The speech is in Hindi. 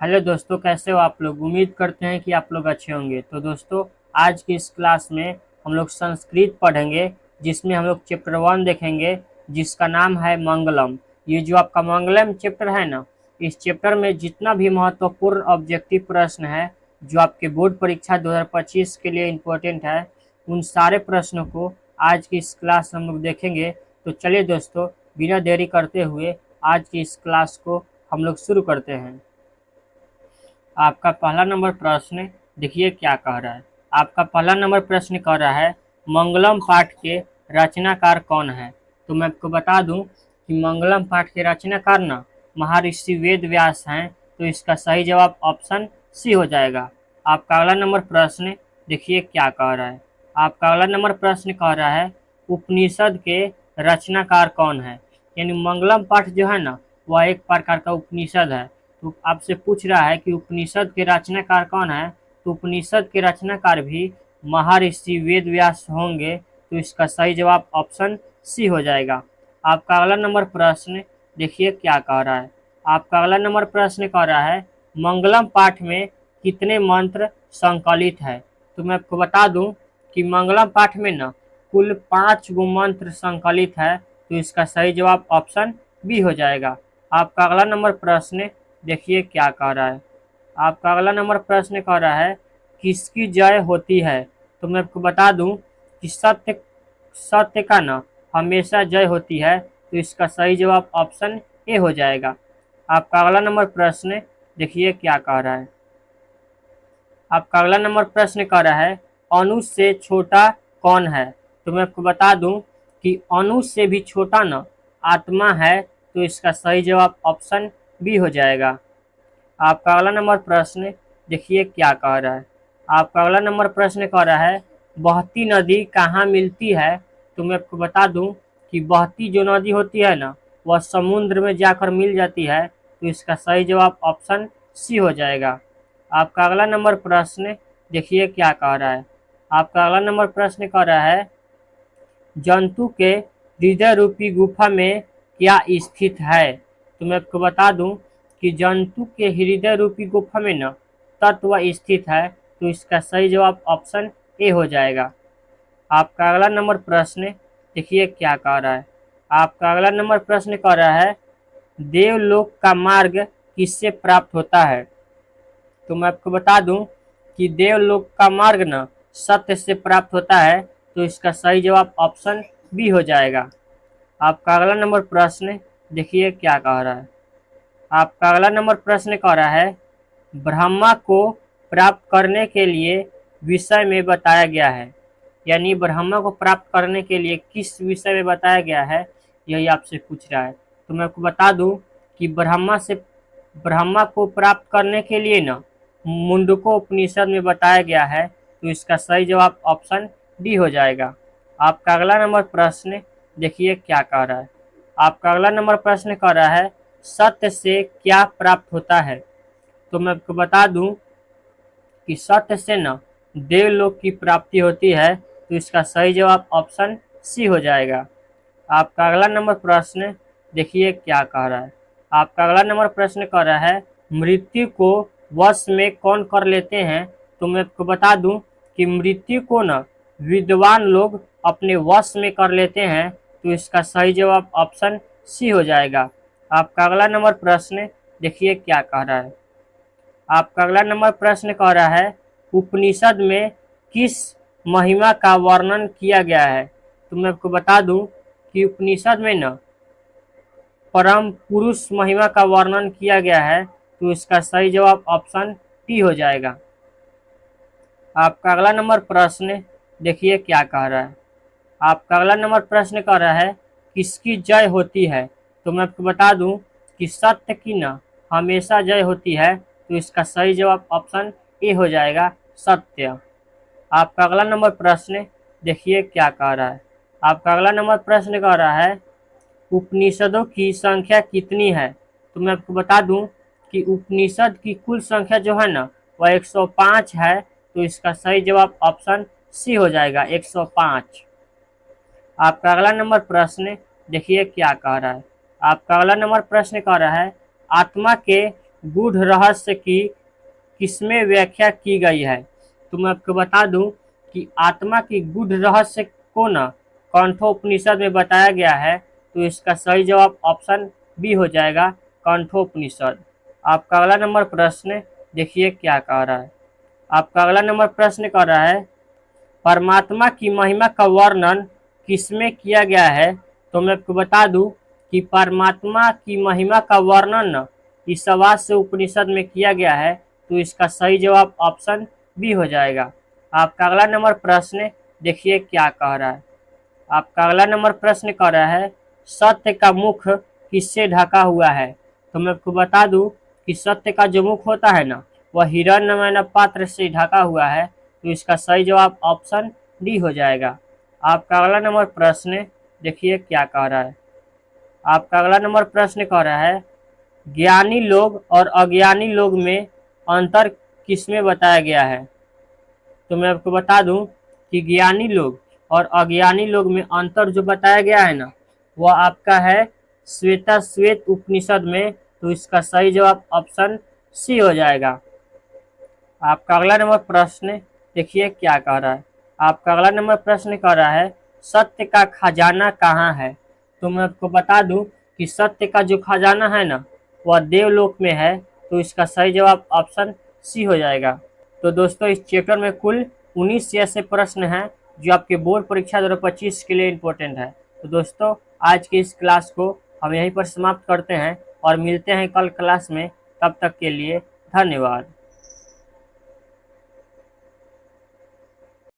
हेलो दोस्तों, कैसे हो आप लोग। उम्मीद करते हैं कि आप लोग अच्छे होंगे। तो दोस्तों, आज की इस क्लास में हम लोग संस्कृत पढ़ेंगे, जिसमें हम लोग चैप्टर 1 देखेंगे, जिसका नाम है मंगलम। ये जो आपका मंगलम चैप्टर है ना, इस चैप्टर में जितना भी महत्वपूर्ण ऑब्जेक्टिव प्रश्न है जो आपके बोर्ड परीक्षा 2025 के लिए इम्पोर्टेंट है, उन सारे प्रश्नों को आज की इस क्लास में हम लोग देखेंगे। तो चलिए दोस्तों, बिना देरी करते हुए आज की इस क्लास को हम लोग शुरू करते हैं। आपका पहला नंबर प्रश्न देखिए क्या कह रहा है। आपका पहला नंबर प्रश्न कह रहा है, मंगलम पाठ के रचनाकार कौन है। तो मैं आपको बता दूं कि मंगलम पाठ के रचनाकार ना महर्षि वेद व्यास हैं। तो इसका सही जवाब ऑप्शन सी हो जाएगा। आपका अगला नंबर प्रश्न देखिए क्या कह रहा है। आपका अगला नंबर प्रश्न कह रहा है, उपनिषद के रचनाकार कौन है। यानी मंगलम पाठ जो है ना, वह एक प्रकार का उपनिषद है। तो आपसे पूछ रहा है कि उपनिषद के रचनाकार कौन है। तो उपनिषद के रचनाकार भी महर्षि वेद व्यास होंगे। तो इसका सही जवाब ऑप्शन सी हो जाएगा। आपका अगला नंबर प्रश्न देखिए क्या कह रहा है। आपका अगला नंबर प्रश्न कह रहा है, मंगलम पाठ में कितने मंत्र संकलित है। तो मैं आपको बता दूं कि मंगलम पाठ में ना कुल 5 गो मंत्र संकलित है। तो इसका सही जवाब ऑप्शन बी हो जाएगा। आपका अगला नंबर प्रश्न देखिए क्या कह रहा है। आपका अगला नंबर प्रश्न कह रहा है, किसकी जय होती है। तो मैं आपको बता दूं कि सत्य सत्य का ना हमेशा जय होती है। तो इसका सही जवाब ऑप्शन ए हो जाएगा। आपका अगला नंबर प्रश्न देखिए क्या कह रहा है। आपका अगला नंबर प्रश्न कह रहा है, अणु से छोटा कौन है। तो मैं आपको बता दूं कि अणु से भी छोटा ना आत्मा है। तो इसका सही जवाब ऑप्शन बी हो जाएगा। आपका अगला नंबर प्रश्न देखिए क्या कह रहा है। आपका अगला नंबर प्रश्न कह रहा है, बहती नदी कहाँ मिलती है। तो मैं आपको बता दूं कि बहती जो नदी होती है ना, वह समुद्र में जाकर मिल जाती है। तो इसका सही जवाब ऑप्शन सी हो जाएगा। आपका अगला नंबर प्रश्न देखिए क्या कह रहा है। आपका अगला नंबर प्रश्न कह रहा है, जंतु के हृदय रूपी गुफा में क्या स्थित है। तो मैं आपको बता दूं कि जंतु के हृदय रूपी गुफा में न तत्व स्थित है। तो इसका सही जवाब ऑप्शन ए हो जाएगा। आपका अगला नंबर प्रश्न देखिए क्या कह रहा है। आपका अगला नंबर प्रश्न कह रहा है, देवलोक का मार्ग किससे प्राप्त होता है। तो मैं आपको बता दूं कि देवलोक का मार्ग न सत्य से प्राप्त होता है। तो इसका सही जवाब ऑप्शन बी हो जाएगा। आपका अगला नंबर प्रश्न देखिए क्या कह रहा है। आपका अगला नंबर प्रश्न कह रहा है, ब्रह्मा को प्राप्त करने के लिए विषय में बताया गया है। यानी ब्रह्मा को प्राप्त करने के लिए किस विषय में बताया गया है, यही आपसे पूछ रहा है। तो मैं आपको बता दूं कि ब्रह्मा को प्राप्त करने के लिए ना मुंडको उपनिषद में बताया गया है। तो इसका सही जवाब ऑप्शन डी हो जाएगा। आपका अगला नंबर प्रश्न देखिए क्या कह रहा है। आपका अगला नंबर प्रश्न कह रहा है, सत्य से क्या प्राप्त होता है। तो मैं आपको बता दूं कि सत्य से न देवलोक की प्राप्ति होती है। तो इसका सही जवाब ऑप्शन सी हो जाएगा। आपका अगला नंबर प्रश्न देखिए क्या कह रहा है। आपका अगला नंबर प्रश्न कह रहा है, मृत्यु को वश में कौन कर लेते हैं। तो मैं आपको बता दूं कि मृत्यु को न विद्वान लोग अपने वश में कर लेते हैं। तो इसका सही जवाब ऑप्शन सी हो जाएगा। आपका अगला नंबर प्रश्न देखिए क्या कह रहा है। आपका अगला नंबर प्रश्न कह रहा है, उपनिषद में किस महिमा का वर्णन किया गया है। तो मैं आपको बता दूं कि उपनिषद में न परम पुरुष महिमा का वर्णन किया गया है। तो इसका सही जवाब ऑप्शन टी हो जाएगा। आपका अगला नंबर प्रश्न देखिए क्या कह रहा है। आपका अगला नंबर प्रश्न कह रहा है, किसकी जय होती है। तो मैं आपको बता दूं कि सत्य की न हमेशा जय होती है। तो इसका सही जवाब ऑप्शन ए हो जाएगा, सत्य। आपका अगला नंबर प्रश्न देखिए क्या कह रहा है। आपका अगला नंबर प्रश्न कह रहा है, उपनिषदों की संख्या कितनी है। तो मैं आपको बता दूं कि उपनिषद की कुल संख्या जो है ना, वह 105 है। तो इसका सही जवाब ऑप्शन सी हो जाएगा, 105। आपका अगला नंबर प्रश्न देखिए क्या कह रहा है। आपका अगला नंबर प्रश्न कह रहा है, आत्मा के गूढ़ रहस्य की किसमें व्याख्या की गई है? तो मैं आपको बता दूं कि आत्मा की गूढ़ रहस्य को न कठोपनिषद में बताया गया है, तो इसका सही जवाब ऑप्शन बी हो जाएगा, कठोपनिषद। आपका अगला नंबर प्रश्न देखिए क्या कह रहा है। आपका अगला नंबर प्रश्न कह रहा है, परमात्मा की महिमा का वर्णन किसमें किया गया है? तो मैं आपको बता दूं कि परमात्मा की महिमा का वर्णन ईशावास्य उपनिषद में किया गया है, तो इसका सही जवाब ऑप्शन बी हो जाएगा। आपका अगला नंबर प्रश्न देखिए क्या कह रहा है। आपका अगला नंबर प्रश्न कह रहा है, सत्य का मुख किससे ढका हुआ है? तो मैं आपको बता दूं कि सत्य का जो मुख होता है ना, वह हिरण्मय पात्र से ढका हुआ है, तो इसका सही जवाब ऑप्शन डी हो जाएगा। आपका अगला नंबर प्रश्न देखिए क्या कह रहा है। आपका अगला नंबर प्रश्न कह रहा है, ज्ञानी लोग और अज्ञानी लोग में अंतर किसमें बताया गया है? तो मैं आपको बता दूं कि ज्ञानी लोग और अज्ञानी लोग में अंतर जो बताया गया है ना, वह आपका है श्वेताश्वेत उपनिषद में, तो इसका सही जवाब ऑप्शन सी हो जाएगा। आपका अगला नंबर प्रश्न देखिए क्या कह रहा है। आपका अगला नंबर प्रश्न कह रहा है, सत्य का खजाना कहाँ है? तो मैं आपको बता दूं कि सत्य का जो खजाना है ना, वह देवलोक में है, तो इसका सही जवाब ऑप्शन सी हो जाएगा। तो दोस्तों इस चैप्टर में कुल 19 ऐसे प्रश्न हैं जो आपके बोर्ड परीक्षा 2025 के लिए इम्पोर्टेंट है। तो दोस्तों आज की इस क्लास को हम यहीं पर समाप्त करते हैं और मिलते हैं कल क्लास में। तब तक के लिए धन्यवाद।